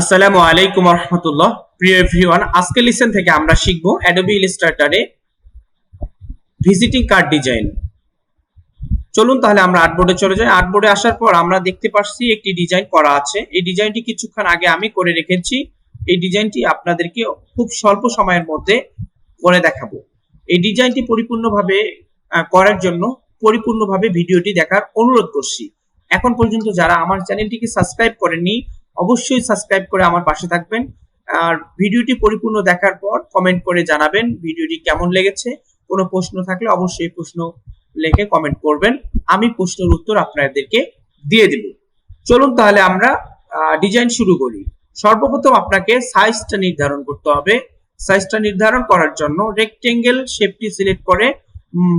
আসসালামু আলাইকুম রহমতুল্লাহ। প্রিয় এভরিওয়ান, আজকে লিসেন থেকে আমরা শিখব অ্যাডোবি ইলাস্ট্রেটরে ভিজিটিং কার্ড ডিজাইন। চলুন তাহলে আমরা আর্টবোর্ডে চলে যাই। আর্টবোর্ডে আসার পর আমরা দেখতে পাচ্ছি একটি ডিজাইন করা আছে। এই ডিজাইনটি কিছুক্ষণ আগে আমি করে রেখেছি। এই ডিজাইনটি আপনাদেরকে খুব স্বল্প সময়ের মধ্যে করে দেখাবো। এই ডিজাইনটি পরিপূর্ণভাবে করার জন্য পরিপূর্ণভাবে ভিডিওটি দেখার অনুরোধ করছি। এখন পর্যন্ত যারা আমার চ্যানেলটিকে সাবস্ক্রাইব করেননি, অবশ্যই সাবস্ক্রাইব করে আমার পাশে থাকবেন। আর ভিডিওটি পরিপূর্ণ দেখার পর কমেন্ট করে জানাবেন ভিডিওটি কেমন লেগেছে। কোনো প্রশ্ন থাকলে অবশ্যই প্রশ্ন লিখে কমেন্ট করবেন, আমি প্রশ্নের উত্তর আপনাদেরকে দিয়ে দেব। চলুন তাহলে আমরা ডিজাইন শুরু করি। সর্বপ্রথম আপনাকে সাইজটা নির্ধারণ করতে হবে। সাইজটা নির্ধারণ করার জন্য রেক্টেঙ্গেল শেপটি সিলেক্ট করে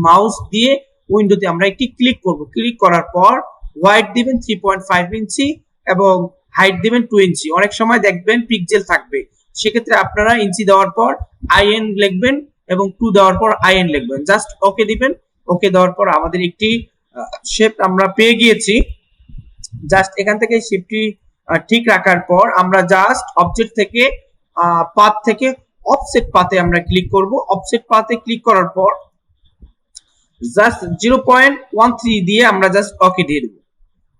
মাউস দিয়ে উইন্ডোতে আমরা একটি ক্লিক করব। ক্লিক করার পর ওয়াইড দিবেন 3.5 ইঞ্চি এবং হাইট দিবেন 2 ইঞ্চি। অনেক সময় দেখবেন পিক্সেল থাকবে, সেক্ষেত্রে আপনারা ইঞ্চি দেওয়ার পর আইএন লিখবেন এবং 2 দেওয়ার পর আইএন লিখবেন। জাস্ট ওকে দিবেন। ওকে দেওয়ার পর আমাদের একটি শেপ আমরা পেয়ে গিয়েছি। জাস্ট এখান থেকে শেপটি ঠিক রাখার পর আমরা জাস্ট অবজেক্ট থেকে পাথ থেকে অফসেট পাথে আমরা ক্লিক করব। অফসেট পাথে ক্লিক করার পর জাস্ট 0.13 দিয়ে আমরা জাস্ট ওকে দিয়ে দেব।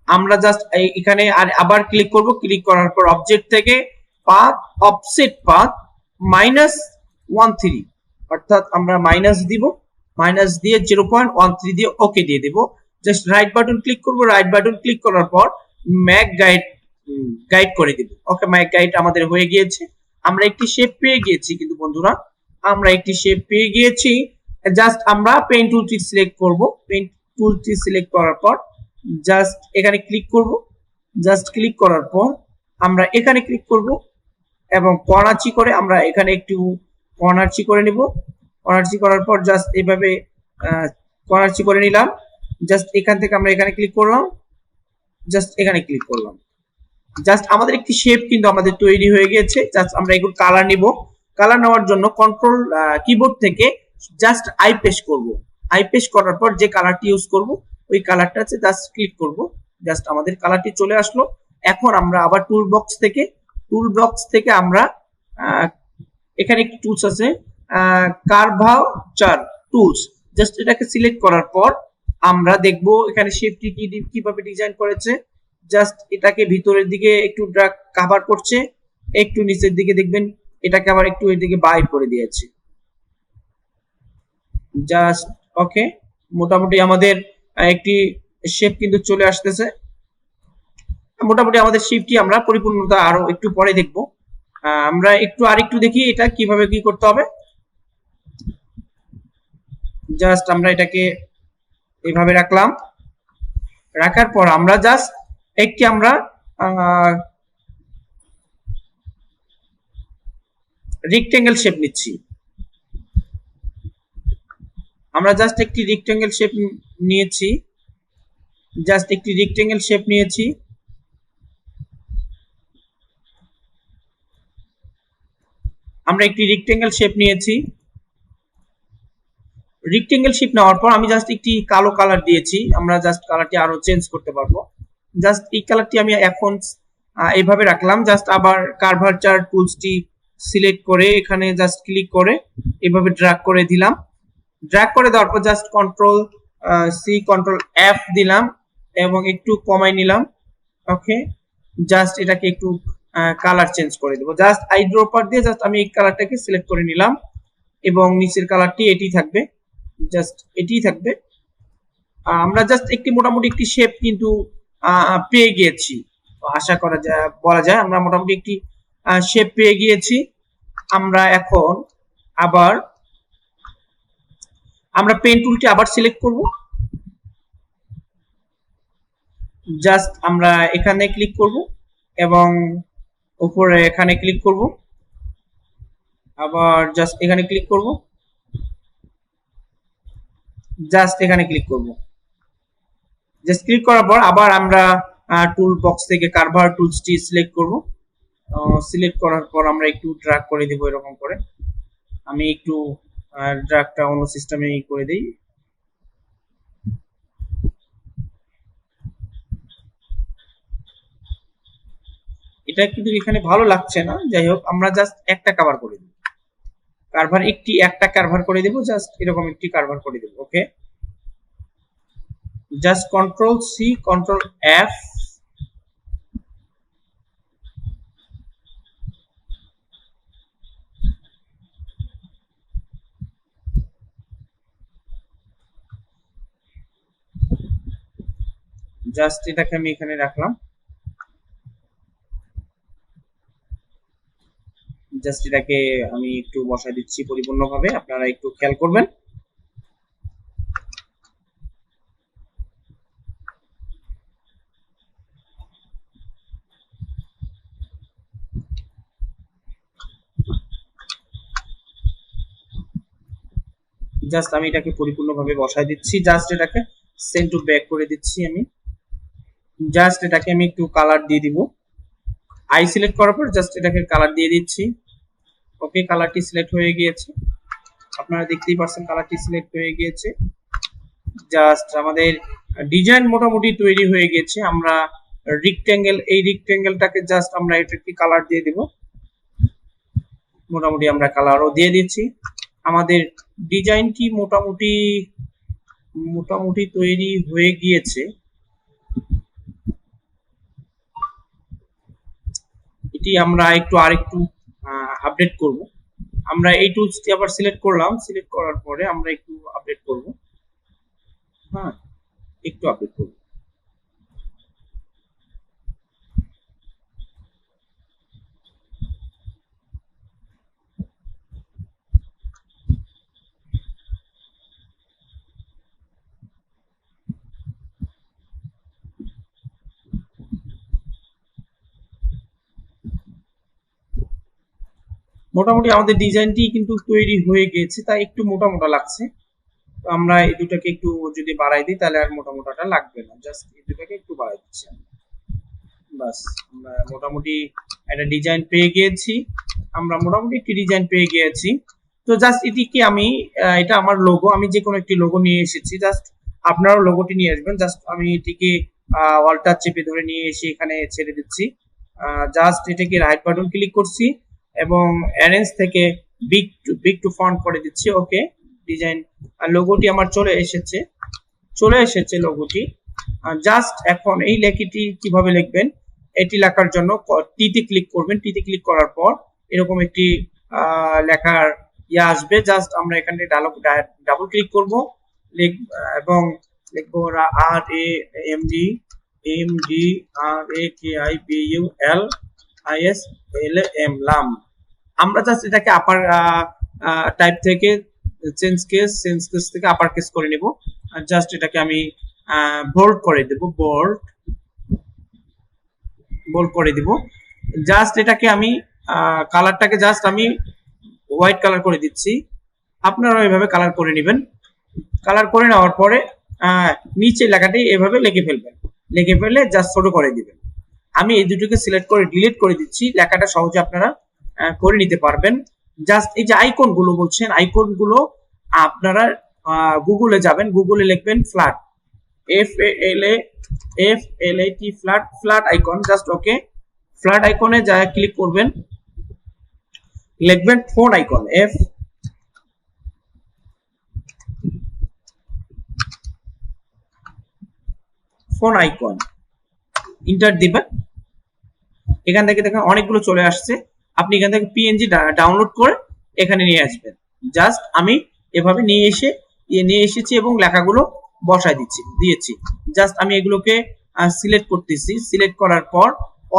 আমরা জাস্ট এখানে আবার ক্লিক করব। ক্লিক করার পর অবজেক্ট থেকে পাথ অফসেট পাথ -13 অর্থাৎ আমরা মাইনাস দিব। মাইনাস দিয়ে 0.13 দিয়ে ওকে দিয়ে দেব। জাস্ট রাইট বাটন ক্লিক করব। রাইট বাটন ক্লিক করার পর ম্যাক গাইড করে দিব। ওকে, ম্যাক গাইড আমাদের হয়ে গিয়েছে। আমরা একটি শেপ পেয়ে গিয়েছি। কিন্তু বন্ধুরা, আমরা একটি শেপ পেয়ে গিয়েছি। জাস্ট আমরা পেন টুলটি সিলেক্ট করব। পেন টুলটি সিলেক্ট করার পর জাস্ট এখানে ক্লিক করব। জাস্ট ক্লিক করার পর আমরা এখানে ক্লিক করব এবং কর্নারচি করে আমরা এখানে একটু কর্নারচি করে নেব। কর্নারচি করার পর জাস্ট এইভাবে কর্নারচি করে নিলাম। জাস্ট এখান থেকে আমরা এখানে ক্লিক করলাম। জাস্ট এখানে ক্লিক করলাম। জাস্ট আমাদের একটি শেপ কিন্তু আমাদের তৈরি হয়ে গিয়েছে। জাস্ট আমরা এগুলো কালার নিব। কালার নেওয়ার জন্য কন্ট্রোল কিবোর্ড থেকে জাস্ট আই পেস্ট করব। আই পেস্ট করার পর যে কালারটি ইউজ করব ওই কালারটা আছে জাস্ট ক্লিক করব। জাস্ট আমাদের কালারটি চলে আসলো। এখন আমরা আবার টুল বক্স থেকে আমরা এখানে একটি টুলস আছে কার্ভাচার টুলস। জাস্ট এটাকে সিলেক্ট করার পর আমরা দেখব এখানে শেপটি কিভাবে ডিজাইন করেছে। জাস্ট এটাকে ভিতরের দিকে একটু ড্র্যাগ কভার করছে, একটু নিচের দিকে দেখবেন এটাকে আবার একটু এদিকে বাইর করে দিয়েছে। জাস্ট ওকে, মোটামুটি আমাদের একটি শেপ কিন্তু চলে আসতেছে। মোটামুটি আমাদের শেপটি আমরা পরিপূর্ণতা আরো একটু পরে দেখব। আমরা আরেকটু দেখি এটা কিভাবে কি করতে হবে। জাস্ট আমরা এটাকে এইভাবে রাখলাম। রাখার পর আমরা জাস্ট একটি আমরা রেক্টেঙ্গেল শেপ নিচ্ছি। আমরা জাস্ট একটি রেক্টেঙ্গেল শেপ নিয়েছি। জাস্ট একটি রেক্টেঙ্গেল শেপ নিয়েছি। আমরা একটি রেক্টেঙ্গেল শেপ নিয়েছি। রেক্টেঙ্গেল শেপ নেওয়ার পর আমি জাস্ট একটি কালো কালার দিয়েছি। আমরা জাস্ট কালারটি আরো চেঞ্জ করতে পারবো। জাস্ট এই কালারটি আমি এখন এইভাবে রাখলাম। জাস্ট আবার কার্ভাচার টুলসটি সিলেক্ট করে এখানে জাস্ট ক্লিক করে এভাবে ড্র্যাগ করে দিলাম। ড্র্যাগ করে দেওয়ার পর just control C control F দিলাম এবং একটু কমাই নিলাম। ওকে, জাস্ট এটাকে একটু কালার চেঞ্জ করে দেবো। জাস্ট আইড্রপার দিয়ে জাস্ট আমি এই কালারটাকে সিলেক্ট করে নিলাম এবং নিচের কালারটি এটি থাকবে। জাস্ট এটি থাকবে। আমরা জাস্ট একটি মোটামুটি একটি শেপ কিন্তু পেয়ে গিয়েছি। আশা করা যায়, বলা যায় আমরা মোটামুটি একটি শেপ পেয়ে গিয়েছি। আমরা এখন আবার আমরা পেন টুলটি আবার সিলেক্ট করব। জাস্ট আমরা এখানে ক্লিক করব এবং উপরে এখানে ক্লিক করব। আবার জাস্ট এখানে ক্লিক করব। জাস্ট এখানে ক্লিক করব। জাস্ট ক্লিক করার পর আবার আমরা টুল বক্স থেকে কার্ভার টুলসটি সিলেক্ট করব। সিলেক্ট করার পর আমরা একটু ড্র্যাগ করে দেব এরকম করে। আমি একটু ড্র্যাগটা অন্য সিস্টেমে করে দেই। এটা কিন্তু এখানে ভালো লাগছে না, যাই হোক আমরা জাস্ট একটা কভার করে দেব, একটা কারভার করে দেব, জাস্ট এরকম একটি কারভার করে দেব। Okay, just control C control F, just এটাকে আমি এখানে রাখলাম, জাস্ট এটাকে আমি একটু বসায় দিচ্ছি পরিপূর্ণভাবে, আপনারা একটু খেয়াল করবেন। জাস্ট আমি এটাকে পরিপূর্ণভাবে বসায় দিচ্ছি, জাস্ট এটাকে সেন্ড টু ব্যাক করে দিচ্ছি আমি, জাস্ট এটাকে আমি একটু কালার দিয়ে দিব, আই সিলেক্ট করার পর জাস্ট এটাকে কালার দিয়ে দিচ্ছি। ওকে, কালারটি সিলেক্ট হয়ে গিয়েছে, আপনারা দেখতেই পাচ্ছেন কালারটি সিলেক্ট হয়ে গিয়েছে। জাস্ট আমাদের ডিজাইন মোটামুটি তৈরি হয়ে গেছে। আমরা রেক্টেঙ্গেল, এই রেক্টেঙ্গেলটাকে জাস্ট আমরা এটা একটি কালার দিয়ে দেব, মোটামুটি আমরা কালারও দিয়ে দিচ্ছি। আমাদের ডিজাইনটি মোটামুটি তৈরি হয়ে গিয়েছে। এটি আমরা আরেকটু আপডেট করব। আমরা এই টুলসটি আবার সিলেক্ট করলাম, সিলেক্ট করার পরে আমরা একটু আপডেট করব। হ্যাঁ, একটু আপডেট করব। মোটামুটি আমাদের ডিজাইনটি কিন্তু তৈরি হয়ে গেছে, তাই একটু মোটা লাগছে। তো আমরা এই দুটাকে একটু যদি বাড়াই দিই তাহলে আর মোটাটা লাগবে না, জাস্ট এই দুটাকে একটু বাড়াই দিচ্ছি। বাস, আমরা মোটামুটি একটা ডিজাইন পেয়ে গিয়েছি, তো জাস্ট এটিকে আমি এটা আমার লোগো, আমি যে কোনো একটি লোগো নিয়ে এসেছি, জাস্ট আপনারাও লোগোটি নিয়ে আসবেন। জাস্ট আমি এটিকে অল্টার চেপে ধরে নিয়ে এসে এখানে ছেড়ে দিচ্ছি, জাস্ট এটাকে রাইট বাটন ক্লিক করছি এবং অ্যারেঞ্জ থেকে বিগ টু ফন্ট করে দিচ্ছি। ওকে, ডিজাইন লোগোটি আমার চলে এসেছে লোগোটি। জাস্ট এখন এই লেখাটি কিভাবে লিখবেন, এটি লেখার জন্য টিতে ক্লিক করবেন, টিতে ক্লিক করার পর এরকম একটি লেখার আসবে, জাস্ট আমরা এখানে ডাবল ক্লিক করব এবং লিখবো RAMDRAKIBULISLAM লাম। আমরা জাস্ট এটাকে আপার টাইপ থেকে চেঞ্জ কেস থেকে আপার কেস করে নেব। জাস্ট এটাকে আমি বোল্ড করে দেব, বোল্ড করে দিব। জাস্ট এটাকে আমি কালারটাকে জাস্ট আমি হোয়াইট কালার করে দিচ্ছি, আপনারা এভাবে কালার করে নেবেন। কালার করে নেওয়ার পরে নিচে লেখাটি এভাবে লিখে ফেললে জাস্ট ছোট করে দিবেন। আমি এই দুটোকে সিলেক্ট করে ডিলিট করে দিচ্ছি, লেখাটা সহজে আপনারা করে নিতে পারবেন। জাস্ট এই যে আইকন গুলো বলছেন, আইকন গুলো আপনারা গুগলে যাবেন, গুগলে লিখবেন flat, FLAT flat icon, just okay, flat আইকনে যা ক্লিক করবেন, লিখবেন phone icon, phone icon, inter দিবেন। এখান থেকে দেখেন অনেকগুলো চলে আসছে, আপনি এখান থেকে PNG ডাউনলোড করে এখানে নিয়ে আসবেন। জাস্ট আমি এভাবে নিয়ে এসেছি এবং লেখাগুলো বসায় দিয়েছি। জাস্ট আমি এগুলোকে সিলেক্ট করতেছি, সিলেক্ট করার পর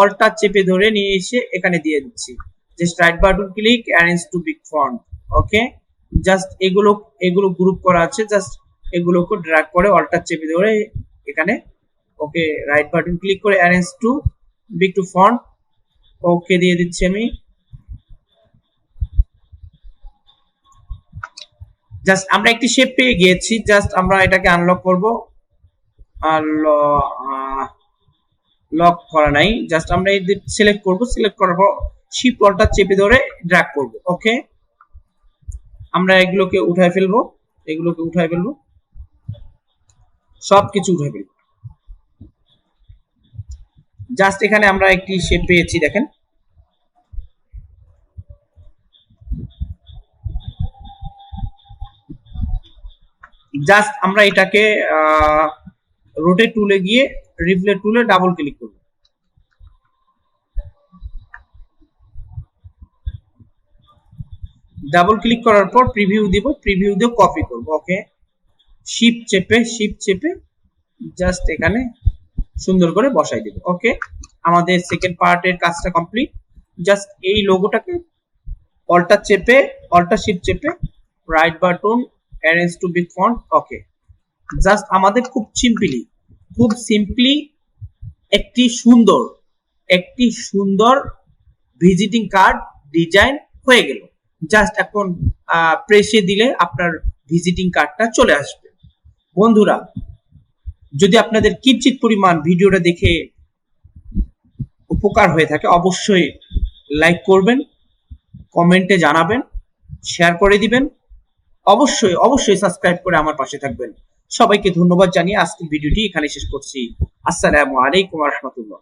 অল্টার চেপে ধরে নিয়ে এসে এখানে দিয়ে দিচ্ছি, just right button click, arrange to big font. Okay, just এগুলো গ্রুপ করা আছে, জাস্ট এগুলোকে ড্র্যাগ করে অল্টার চেপে ধরে এখানে, ওকে, রাইট বাটন ক্লিক করে arrange to big to font, okay দিয়ে দিচ্ছি আমি। জাস্ট আমরা একটি শেপ পেয়ে গিয়েছি, জাস্ট আমরা এটাকে আনলক করব, লক করা নাই, জাস্ট আমরা এই সিলেক্ট করব, সিলেক্ট করার পর শিফট অল্টার চেপে ধরে ড্র্যাগ করব। ওকে, আমরা এগুলোকে উঠায় ফেলবো, সবকিছু উঠায় ফেলবো। জাস্ট এখানে আমরা একটি শেপ পেয়েছি, দেখেন। জাস্ট আমরা এটাকে রোটেট টুলে গিয়ে রিফ্লেক্ট টুলে ডাবল ক্লিক করব। ডাবল ক্লিক করার পর প্রিভিউ দিব, প্রিভিউ দিয়ে কপি করব। ওকে, শিফট চেপে জাস্ট এখানে সুন্দর করে বসাই দেব। ওকে, আমাদের সেকেন্ড পার্টের কাজটা কমপ্লিট। জাস্ট এই লোগোটাকে অল্টার শিফট চেপে right button arrange to big font. Okay, just আমাদের খুব সিম্পলি একটি সুন্দর ভিজিটিং কার্ড ডিজাইন হয়ে গেল। জাস্ট এখন প্রেসে দিলে আপনার ভিজিটিং কার্ডটা চলে আসবে। বন্ধুরা, যদি আপনাদের কিঞ্চিৎ পরিমাণ ভিডিওটা দেখে উপকার হয়ে থাকে অবশ্যই লাইক করবেন, কমেন্টে জানাবেন, শেয়ার করে দিবেন, অবশ্যই সাবস্ক্রাইব করে আমার পাশে থাকবেন। সবাইকে ধন্যবাদ জানিয়ে আজকের ভিডিওটি এখানে শেষ করছি। আসসালামু আলাইকুম ওয়া রাহমাতুল্লাহ।